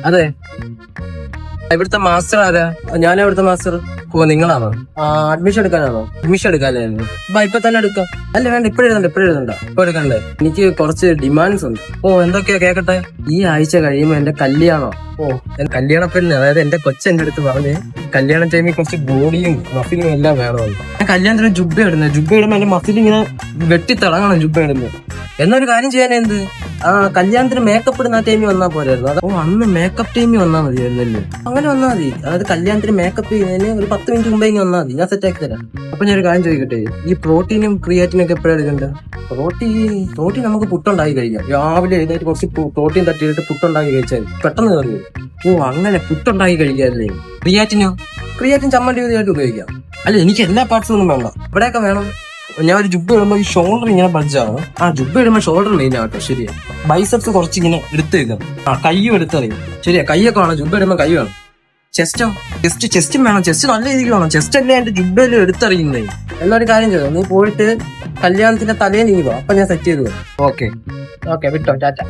അതെ. ഇവിടുത്തെ മാസ്റ്റർ ആരാ? ഞാനാ ഇവിടുത്തെ മാസ്റ്റർ. ഓ, നിങ്ങളാണോ? അഡ്മിഷൻ എടുക്കാനാണോ? അഡ്മിഷൻ എടുക്കാനായിരുന്നു. ഇപ്പൊ തന്നെ എടുക്കാം. അല്ല വേണ്ട, ഇപ്പൊ എഴുതണ്ട. ഇപ്പൊ എടുക്കണ്ടേ? എനിക്ക് കുറച്ച് ഡിമാൻഡ്സ് ഉണ്ട്. ഓ, എന്തൊക്കെയാ കേക്കട്ടെ? ഈ ആഴ്ച കഴിയുമ്പോ എന്റെ കല്യാണം. ഓ, കല്യാണ പെണ്ണ്, അതായത് എന്റെ കൊച്ചെന്റെ അടുത്ത് പറഞ്ഞ് കല്യാണ ടൈമിൽ കുറച്ച് ബോഡിയും മസിലും എല്ലാം വേണമെന്ന്. ഞാൻ കല്യാണത്തിന് ജുബ്ബ ഇടുന്നത്. ജുബ്ബ ഇടുമ്പോ എന്റെ മസിൽ ഇങ്ങനെ വെട്ടിത്തിളങ്ങണം ജുബ്ബ ഇടുന്നത്. എന്നൊരു കാര്യം ചെയ്യാൻ എന്ത്, കല്യാണത്തിന് മേക്കപ്പ് ഇടുന്ന ടൈമിൽ വന്നാൽ പോരായിരുന്നു. അതോ അന്ന് മേക്കപ്പ് ടൈമിൽ വന്നാൽ മതിയായിരുന്നല്ലേ? അങ്ങനെ വന്നാൽ മതി. അതായത് കല്യാണത്തിന് മേക്കപ്പ് ചെയ്യുന്നതിന് ഒരു 10 മിനിറ്റ് മുമ്പേ ഇങ്ങനെ വന്നാൽ മതി. ഞാൻ സെറ്റ് ആക്കി തരാം. അപ്പൊ ഞാൻ ഒരു കാര്യം ചോദിക്കട്ടെ, ഈ പ്രോട്ടീനും ക്രിയാറ്റിനും ഒക്കെ എപ്പോഴാണ് എടുക്കേണ്ടത്? പ്രോട്ടീൻ നമുക്ക് പുട്ടുണ്ടാക്കി കഴിക്കാം. രാവിലെ എഴുന്നേറ്റ് കുറച്ച് പ്രോട്ടീൻ തട്ടിയിട്ട് പുട്ടുണ്ടാക്കി കഴിച്ചാൽ പെട്ടെന്ന് കയറി. ഓ, അങ്ങനെ പുട്ടുണ്ടാക്കി കഴിക്കാറില്ലേ? ക്രിയാറ്റിൻ ചമ്മന്തി ആയിട്ട് ഉപയോഗിക്കാം. അല്ല, എനിക്ക് എല്ലാ പാർട്സും ഒന്നും വേണ്ട. ഇവിടെയൊക്കെ വേണം. ഞാൻ ഒരു ജുബ്ബ ഇടുമ്പോൾ ഈ ഷോൾഡർ ഇങ്ങനെ ബഡ്ജാണ്. ജുബ്ബ ഇടുമ്പോൾ ഷോൾഡർ മെയിൻ ആട്ടോ. ശരിയാ. ബൈസെപ്സ് കുറച്ച് ഇങ്ങനെ എടുത്ത് വെക്കാം. കയ്യും എടുത്തറിയും. ശരിയാ, കൈയൊക്കെ വേണം. ജുബ്ബ ഇടുമ്പോൾ കൈ വേണം. ചെസ്റ്റും വേണം. ചെസ്റ്റ് നല്ല രീതിക്ക് വേണം. ചെസ്റ്റ് അല്ലേ എന്റെ ജുബ്ബയില് എടുത്തറിയുന്നേ. എന്നൊരു കാര്യം ചെയ്തോ, നീ പോയിട്ട് കല്യാണത്തിന്റെ തലേന്ന് നീ പോ. അപ്പൊ ഞാൻ സെറ്റ് ചെയ്തു. ഓക്കെ, വിട്ടോ, ടാറ്റ.